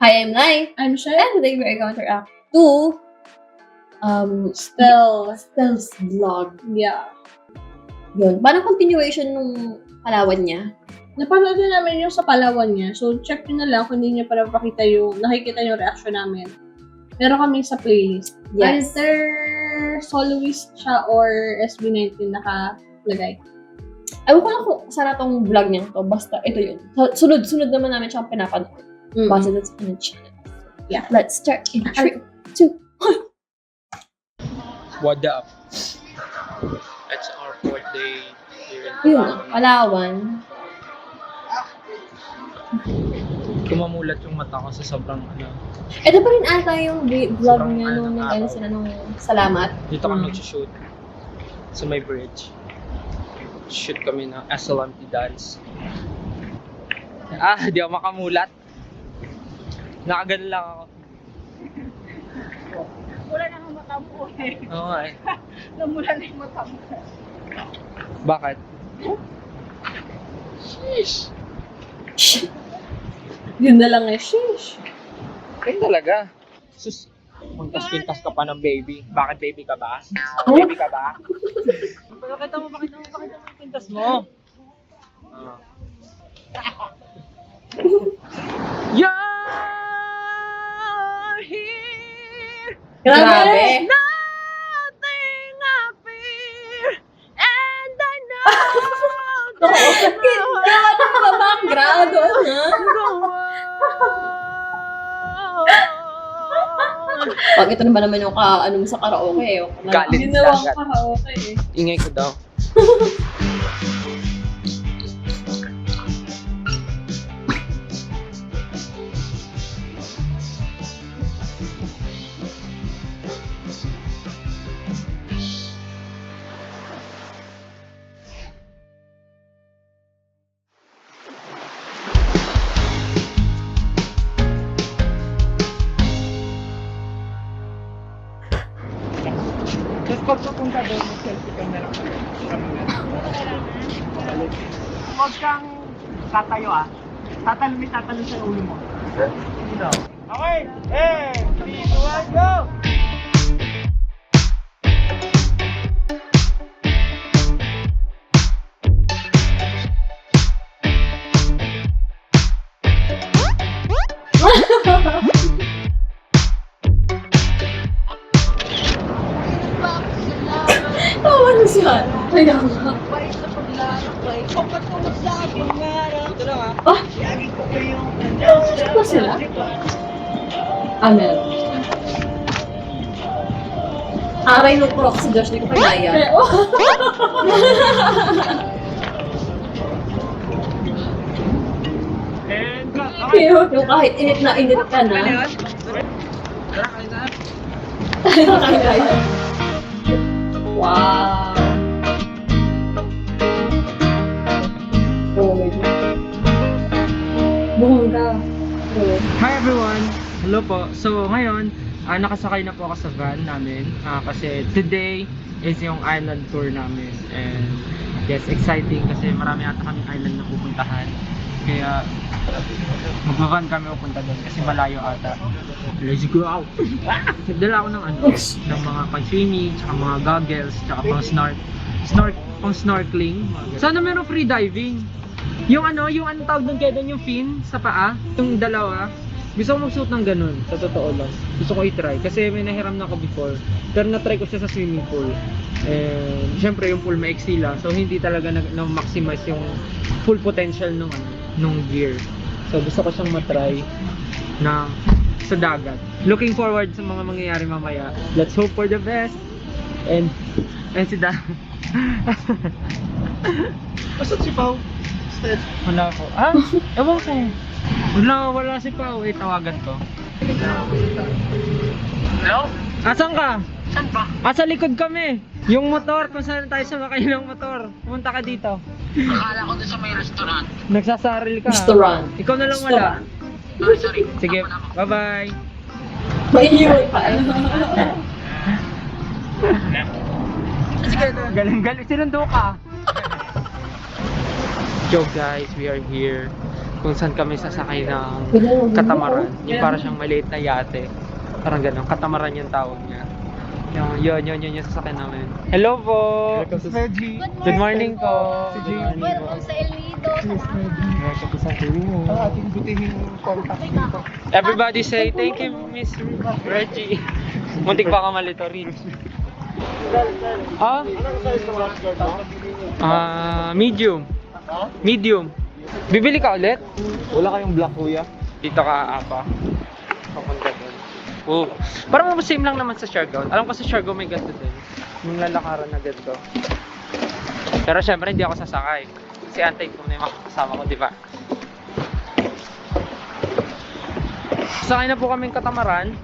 Hi, I'm Lai. I'm sure. And today we're going to react to Stel's vlog. Yeah. Yun. Parang continuation nung Palawan niya. Napanood na namin yung sa Palawan niya. So, check nyo na lang kung hindi nyo pa nakikita yung reaction namin. Meron kami sa playlist. Yes. Either soloist siya or SB19 nakalagay. Ewan ko lang kung sana tong vlog niya to. Basta ito yun. Sunod naman namin siyang pinapanood. Basta that's on the channel. Yeah. Let's start in 3, 2, 1. What up? It's our 4th day here in Yun, Palawan. Kumamulat yung mata ko sa sobrang Ito pa rin ata yung vlog Sobrang niya nung araw. nag-ano sila nung salamat. Dito kami nag-shoot sa may bridge. Shoot kami ng SLMT dance. Di ako makamulat. Nakaganon lang ako. Wala na ang mata mo eh. Oo nga eh. Namula na yung mata mo. Bakit? Sheesh! Yun na lang eh. Sheesh. Ayun talaga. Sus, muntas-pintas ka pa ng baby. Bakit baby ka ba? Baby ka ba? Pakita mo yung pintas mo. You're here. Grabe. Nothing I fear. And I know. Grabe ka ba? Grado, ha? Pag ito naman yung ano mo sa karaoke eh. Galit. Ginawang Dagat. karaoke eh. Ingay ko daw. Tapos pag pupunta doon, mag-selfie ka na lang. Huwag kang tatayo tatalon sa ulo mo. Dito. Okay! Hey! 3, 2, 1, go! Tawa na siya. Kaya nga. Dito lang ha. Ah? Saan ba sila? Amen. Aray nung croc si Josh, di ko kinaya. And go! Cute. Yung kahit init ka na. Tara, kain na. Nakakaya. Wow. Oh my God. Bongga. Oh. Hi everyone! Hello po. So ngayon, nakasakay na po ako sa van namin kasi today is yung island tour namin and yes, exciting kasi marami ata kaming island na pupuntahan kaya magbavan kami pupunta doon kasi malayo ata. Let's go out! Nagdala ako ng ng mga pang-swimming, tsaka mga goggles, tsaka pang snorkeling. Sana meron free diving. Yung yung tawag doon kaya doon yung fin sa paa, yung dalawa. Gusto ko magsuot ng ganun, sa totoo lang. Gusto ko i-try kasi may nahiram na ako before. Pero na-try ko siya sa swimming pool. And syempre yung pool maiksi lang, so hindi talaga na-maximize yung full potential nung gear. So gusto ko siyang matry na sa dagat. Looking forward sa mga mangyayari mamaya. Let's hope for the best. And si Dan. Basta si Pao. Wala po. Ewan ko. Wala si Pao. Tawagan ko. Hello? Asan ka? Saan ba? Sa likod kami. Yung motor, kung saan tayo sumakay ng motor. Pumunta ka dito. Akala ko doon sa may restaurant. Nagsasaril ka. Restaurant. Ikaw na lang wala. Sorry. Sige, bye-bye. Maiiwan pa. Sige, galing. Sinundo ka. Yo guys, we are here kung saan kami sasakay ng katamaran. Yung para siyang maliit na yate. Parang ganun. Katamaran yung tawag niya. Yun yung sasakyan namin. Hello po! Good morning po! Good morning po. Welcome sa El Nido. Ating butihin yung contact dito. Everybody say thank you, Miss Reggie. Muntik pa ka malito, Rich. Medium. Medium. Bibili ka ulit? Wala kayong black, kuya? Dito ka, apa. Papunta doon. Oh. Parang same lang naman sa Siargao. Alam ko sa Siargao may ganito din. Yung lalakaran na ganito. Pero syempre hindi ako sasakay. Si antay ko na yung makakasama ko, di ba? Sakay na po kaming katamaran.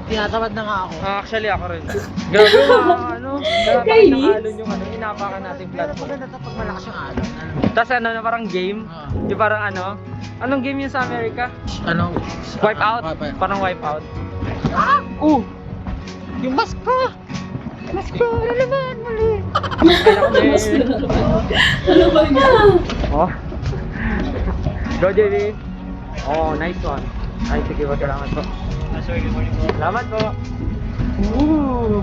Tinatamad na nga ako. Actually ako rin. Grabe grabe nakalon yung inapakan natin platform. Maganda ito pag malakas yung alon. Tapos na parang game. Yung parang anong game yun sa Amerika? Ano? Wipe out? Parang wipe out. Yung mask ko! Mask ko! Ano naman? Mali! Ano ba yan? Oh. Go, JB! Oh, nice one. Ay, sige ba? Salamat po. Salamat po. Ooh!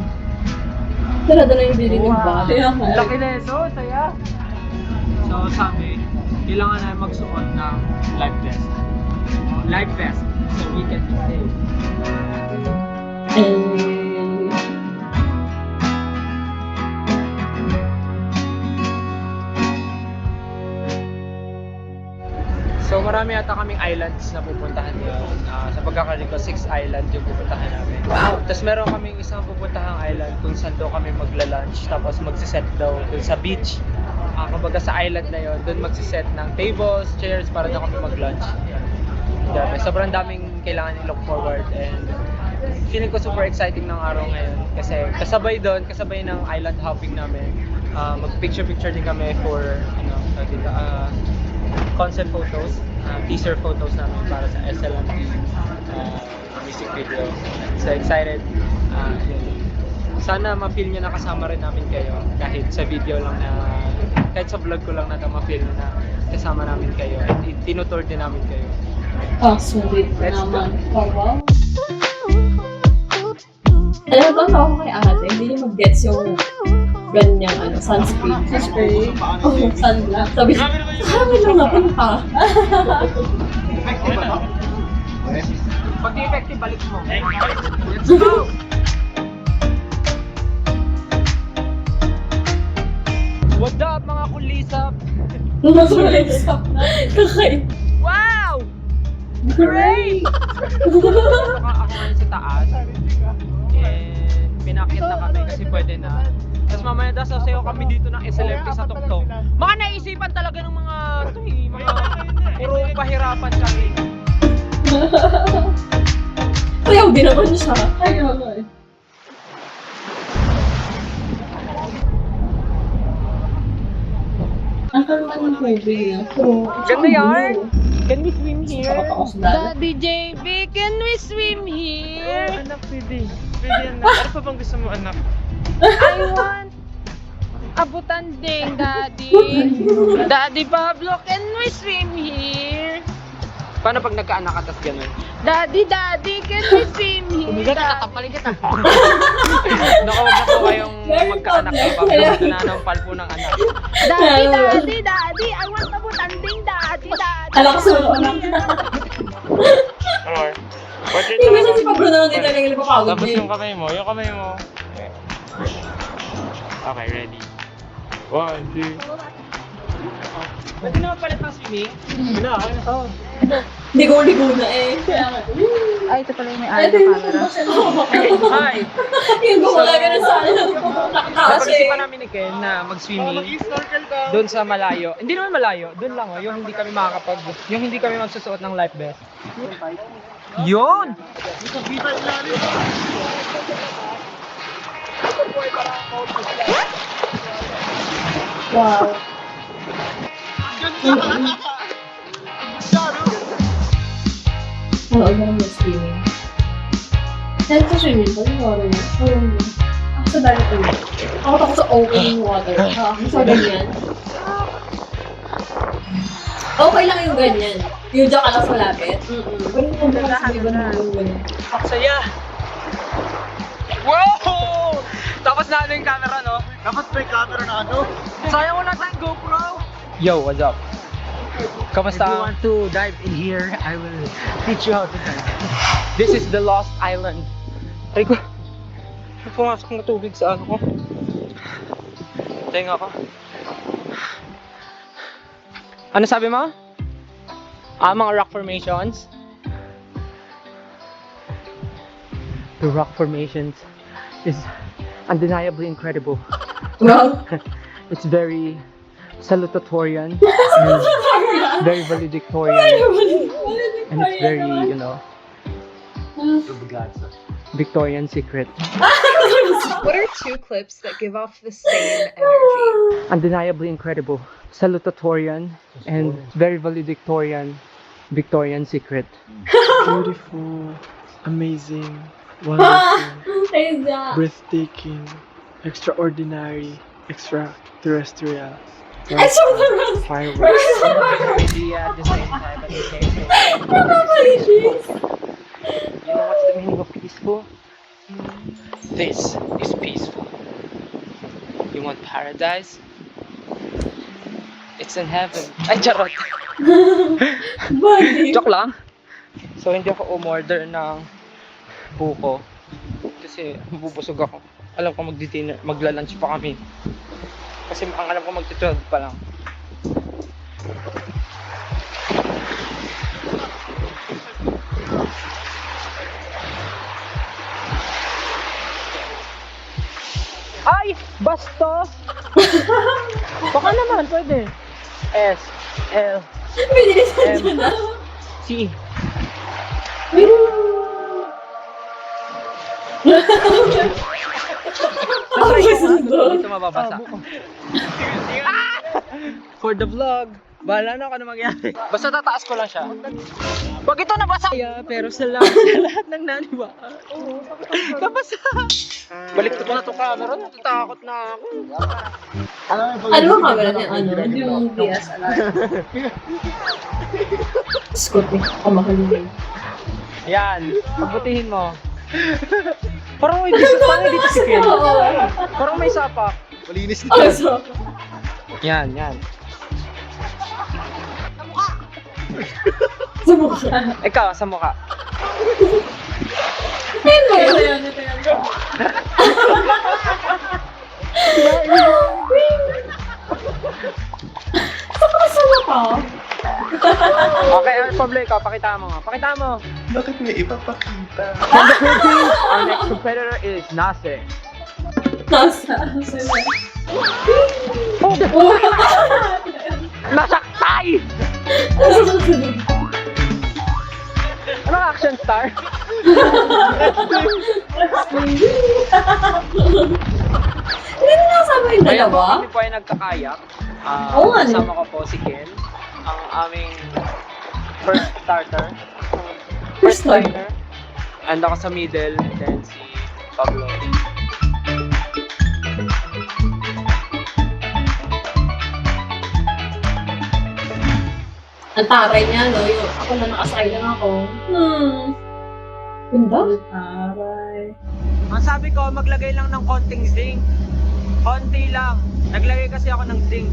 Sarado na yung building ng Wow! bahay. Laki na ito, saya! So, sabi, kailangan na magsuot ng life vest. Life vest. So, we can be safe. So marami ata kaming islands na pupuntahan ngayon. Sa pagkakaling ko, 6 island yung pupuntahan namin. Wow! Tapos meron kaming isang pupuntahang island kung saan daw kami magla-lunch. Tapos magsiset daw dun sa beach. Kumbaga sa island na yon, dun magsiset ng tables, chairs para daw kami mag-lunch. Dami. Sobrang daming kailangan i-look forward and feeling ko super exciting ng araw ngayon. Kasi kasabay doon, kasabay ng island hopping namin. Mag-picture-picture din kami for concept photos, teaser photos namin para sa SLMP music video. So excited. Sana ma-feel nyo na kasama rin namin kayo kahit sa video lang na, kahit sa vlog ko lang na ma-feel na kasama namin kayo at tinutour din namin kayo. Sweet Let's go. naman. Wow. Alam mo, tawa ko kay ate, hindi niya mag-gets yung ganyang sunscreen. Sunscreen. Oh, sunglass. Sabi niya, sabi lang napunta. Effective ba? Pag di effective, balik mo. Let's go! What's up mga kulisap? Nakakulisap na. Kakay. Wow! Great! Ako ngayon sa taas. And pinakit na kami kasi pwede na. Tapos mamaya sasayaw kami dito ng SLMP sa Tuktok. Mga naisipan talaga ng mga puro pahirapan kami. Sayaw din naman siya. Ay, okay. Ang naman yung movie niya. Ganda yarn! Can we swim here? Daddy JB, can we swim here? Anak, pwede. Pwede yan. Ano pa bang gusto mo, anak? I want abutan ding, Daddy. Daddy Pablo, can we swim here? Paano pag nagkaanak ka tas ganun? Daddy, can we swim here? Umigat ka, tampalin kita. Naku, wag na po kayong magkaanak na pag nananampal po ng anak. Daddy, I want abutan ding, Daddy. Alam ko sunod na. Alright. Portrait Hindi ba si Pablo naman din talaga napapagod Tapos din. yung kamay mo, Okay, ready. 1, 2. Pwede naman palit ng swimming? Oo. Ligo-ligo na eh. Ay, ito pala yung may Ito yung Hi! yung gumalaga na sa nakataas eh. Napag-isipan namin ni Ken na mag-swimming doon sa malayo. Hindi naman malayo, doon lang yung hindi kami yung hindi kami magsusuot ng life vest. Yun! Wow. Oo, ganun yung swimming. Saan sa swimming pool? Water na. Ako sa dagat ulit. Ako takot sa open water. Ako sa ganyan. Okay lang yung ganyan. Yung diyan ka lang sa lapit. Pero yung ganyan. Saya! Wow! Tapos na yung camera, no? Dapat may camera na ano? Sayang wala tayong GoPro! Yo, what's up? Kamusta? If you want to dive in here, I will teach you how to dive. This is the Lost Island. Ay ko, may pumasok na tubig sa ano ko. Tenga ko. Ano sabi mo? Mga rock formations? The rock formations is undeniably incredible. Wow. It's very salutatorian, and very valedictorian, and it's very, you know, Victorian secret. What are two clips that give off the same energy? Undeniably incredible, salutatorian, and very valedictorian, Victorian secret. Beautiful, amazing, wonderful, Exact. breathtaking, extraordinary, extraterrestrial. Fireworks. Idea at the same time, at the same time. You know what's the meaning of peaceful? This is peaceful. You want paradise? It's in heaven. Ay, charot! Joke lang. So, hindi ako umorder ng buko. Kasi bubusog ako. Alam ko magdi-dinner, magla-lunch pa kami. Kasi ang alam ko magti-12 pa lang. Ay! Basto! Baka naman, pwede. S, L, M, C. Try ko nga. Dito mababasa. For the vlog. Bahala na ako na magyari. Basta tataas ko lang siya. Pag ito nabasa! Pero salamat sa lahat ng naniwaan. Nabasa! Balik ko na itong camera. Natatakot na ako. Ano ang camera niya? Ano? Hindi yung DSLR. Scoopy. Kamakalingin. Ayan. Pagbutihin mo. Parang may dito si Ken. Parang may sapa. Malinis Oh, so. Yan, yan. Sa mukha. Ikaw, sa mukha. Ito yun. Sa mukha. Okay, Republic, pakita mo nga. Pakita mo. Bakit may ipapakita? From the Philippines, our next competitor is Nasser. Nasa. Nasaktay! Anong action star? Hindi na nasama yung Kaya po dalawa? kami po ay nagkakayak. Oo nga, no? Kasama ko po si Ken, ang aming first starter. First time. starter. And ako sa middle, and then si Pablo. Ang taray niya, no? Yung ako na nakasakay lang ako. Ganda? Aray. Ang sabi ko, maglagay lang ng konting zinc. Konti lang. Naglagay kasi ako ng zinc.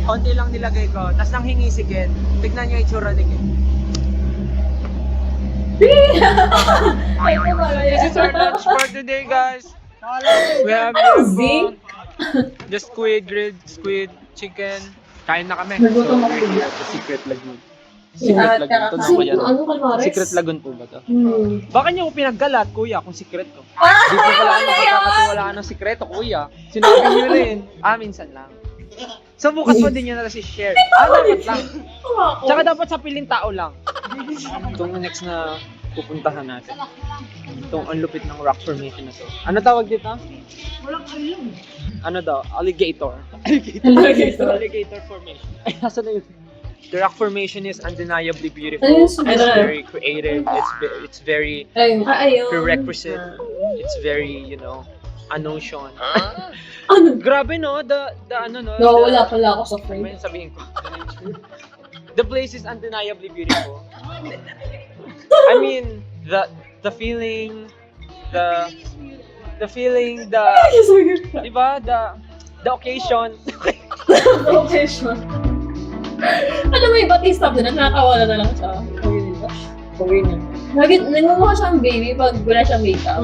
Konti lang nilagay ko. Tapos nang hingi si Ken. Tignan niyo yung itsura ni Ken. Ay, ito ba? This is our lunch for today, guys. We have Anong zinc? just squid, grilled squid, chicken. Kain na kami. Nagutom ako we're bigla. at the Secret Lagoon. Secret Secret Lagoon. Ito na ko yan. Ano kalmares? Secret Lagoon po ba to? Hmm. Baka niyo ko pinaggalat, kuya, kung secret to. Di po pala ako makakatiwalaan ng sikreto, kuya. Sinabi niyo rin. Minsan lang. So bukas mo din yun na share. Dapat lang. Tsaka dapat sa piling tao lang. Itong next na pupuntahan natin. Itong ang lupit ng rock formation na to. Ano tawag dito? Ano daw? Alligator. Alligator formation. Ay, nasa na yun? The rock formation is undeniably beautiful. Ayun, It's ayun. very creative. It's very Ayun. Ayun. prerequisite. It's very, you know, a notion. Ano? Grabe no, the ano no. No, wala pala ako sa frame. May sabihin ko. the place is undeniably beautiful. I mean, the feeling, the feeling, diba? The occasion. Location. Alam mo, iba't i-stop na nakakawala na lang siya. Pagin niya. Lagi, nagmumukha siyang baby pag wala siyang makeup.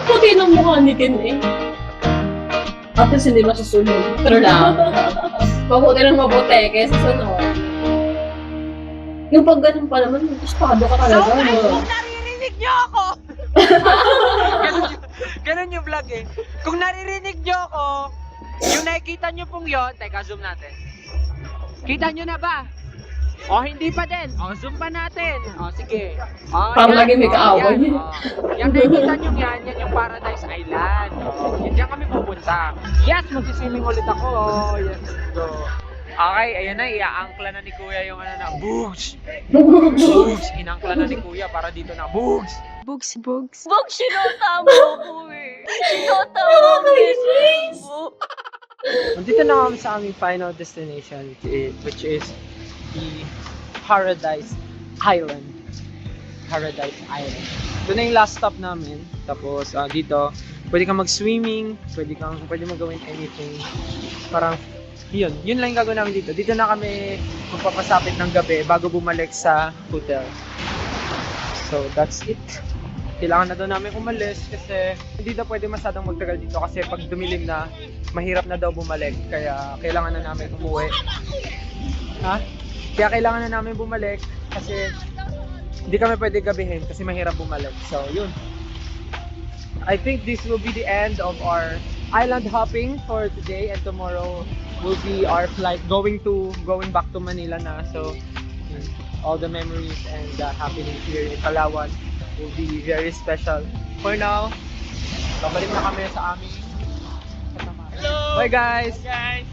Puti ng mukha ni Ken eh. At least hindi masusunod. Pero lang. Mabuti ng mabuti kaysa sunod. Yung pag ganun pa naman, gustado ka talaga. Kung naririnig niyo ako! Ganun yung vlog eh. Kung naririnig nyo ako, yung nakikita nyo pong yon, teka, zoom natin. Kita nyo na ba? O, hindi pa din. O, zoom pa natin. O, sige. O, Parang yan. lagi may O, kaaway. yan. O, yung nakikita nyo yan yung Paradise Island. O, yan dyan kami pupunta. Yes, magsiswimming ulit ako. O, yes, go. Okay, ayan na, iaangkla na ni Kuya yung ano na, Bugs! Bugs! Inangkla na ni Kuya para dito na, Bugs! Bugs, sinota mo ako eh. Sinota mo ako eh. Nandito na kami sa aming final destination, which is the Paradise Island. Paradise Island. Ito na yung last stop namin. Tapos dito, pwede kang mag-swimming, pwede mo gawin anything. Parang, yun lang yung gagawin namin dito. Dito na kami magpapasapit ng gabi bago bumalik sa hotel. So, that's it. Kailangan na daw namin umalis kasi hindi daw pwede masyadong magtagal dito kasi pag dumilim na, mahirap na daw bumalik. Kaya kailangan na namin umuwi. Ha? Kaya kailangan na namin bumalik kasi hindi kami pwede gabihin kasi mahirap bumalik. So, yun. I think this will be the end of our island hopping for today, and tomorrow will be our flight going back to Manila na. So, all the memories and happenings here in Palawan will be very special. For now, babalik na kami sa aming kasama. Hello! Bye guys!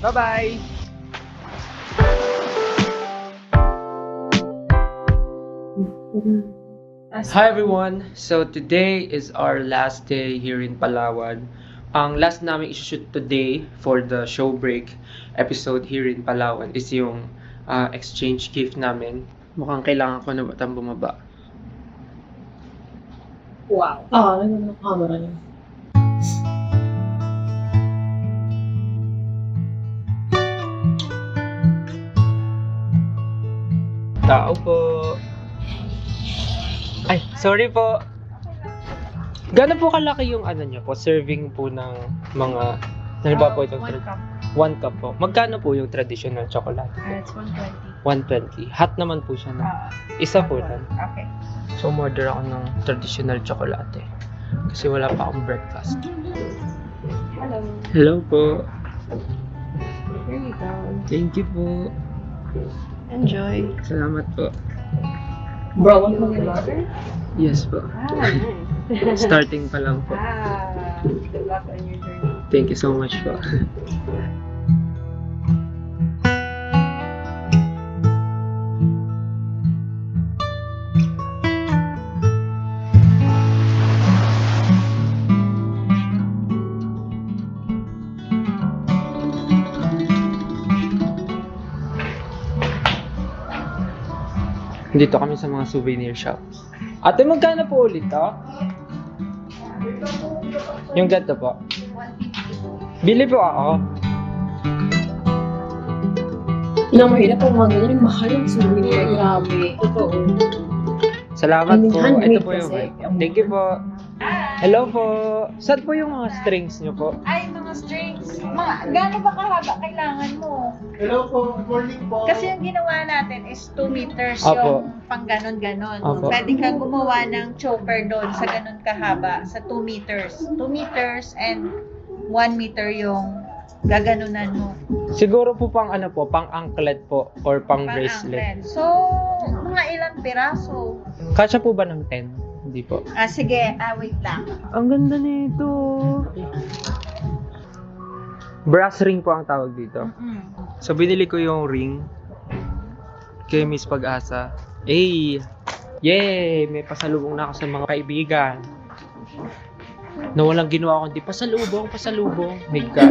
Bye-bye! Hi everyone! So today is our last day here in Palawan. Ang last namin i-shoot today for the show break episode here in Palawan is yung exchange gift namin. Mukhang kailangan ko na batang bumaba. Wow. Nagano ng camera niya. Tao po. Ay, sorry po. Gano'n po kalaki yung ano niyo po, serving po ng mga, ano ba po itong 1 cup po. Magkano po yung traditional chocolate po? It's 120. 120. Hot naman po siya na. Isa po lang. Okay. So, order ako ng traditional chocolate. Kasi wala pa akong breakfast. Hello. Hello po. Here you go. Thank you po. Enjoy. Salamat po. Bro, what mo yung water? Yes po. Nice. Starting pa lang po. Good luck on your journey. Thank you so much po. Dito kami sa mga souvenir shops. Ate, magkano po ulit to? Yung ganito po. Bili po ako. Yun ang mahirap pag mga ganyan, mahal yung souvenir. Grabe. Totoo. Salamat I mean, po. handmade Ito po yung kasi. Thank you po. Hello po. Saan po yung mga strings nyo po? Ay, mga strings. Gaano ba kahaba kailangan mo? Hello po, good morning po. Kasi yung ginawa natin is 2 meters Opo. yung pang ganon-ganon. Opo. Pwede kang gumawa ng choker doon sa ganon kahaba, sa 2 meters. 2 meters and 1 meter yung gaganunan mo. Siguro po pang ano po, pang anklet po or pang Pang bracelet. anklet. So, mga ilang piraso? Kasya po ba ng 10? Hindi po. Sige, wait lang. Ang ganda nito. Brass ring po ang tawag dito. So, binili ko yung ring kay Miss Pag-asa. Yay! May pasalubong na ako sa mga kaibigan. Na walang ginawa kundi pasalubong. My God.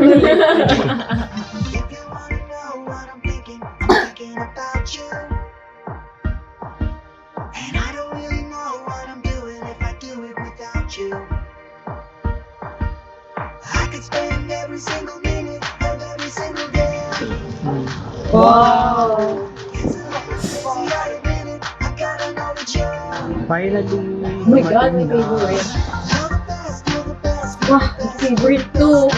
Wow! Finally! Oh my God, my favorite. Wah, my favorite too.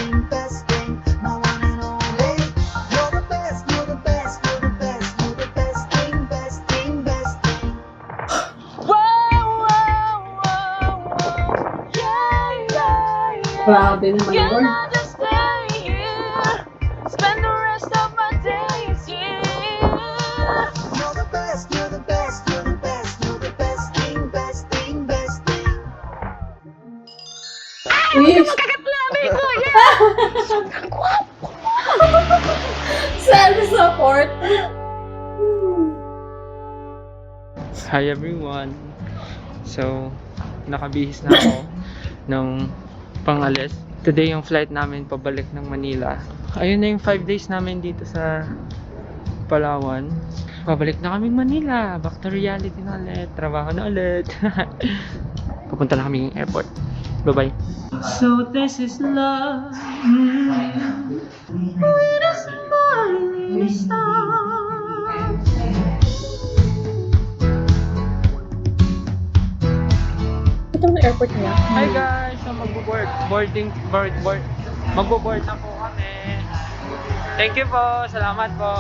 Grabe naman Can yun. I just stay here? Spend the rest of my days here. Uy, Kagklabe ko! self-support. Hi everyone! So, nakabihis na ako ng pangalis. Today yung flight namin pabalik ng Manila. Ayun na yung 5 days namin dito sa Palawan. Pabalik na kaming Manila. Back to reality na ulit. Trabaho na ulit. Papunta na kaming airport. Bye-bye. So this is love. With a smiling star. Ito ang airport niya. Hi guys! So magbo-board magbo-board na po kami. Thank you po! Salamat po!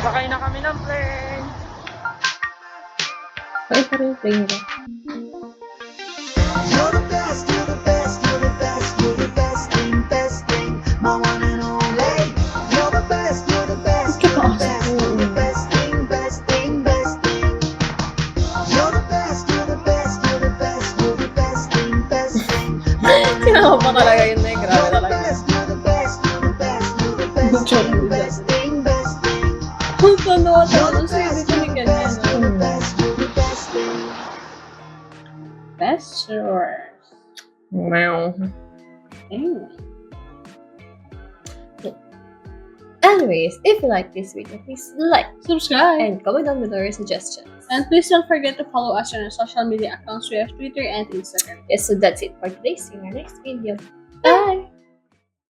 Sakay na kami ng plane! Ay, parang yung plane nila. Sinama pa talaga yun na grabe talaga. Joke mo dyan. Kung tanawa talaga sa'yo, dito ni ganyan. Best yours. Meow. Anyway. Anyways, if you like this video, please like Subscribe. and comment down below your suggestions. And please don't forget to follow us on our social media accounts. We have Twitter and Instagram. Yes, so that's it for today. See you in our next video. Bye!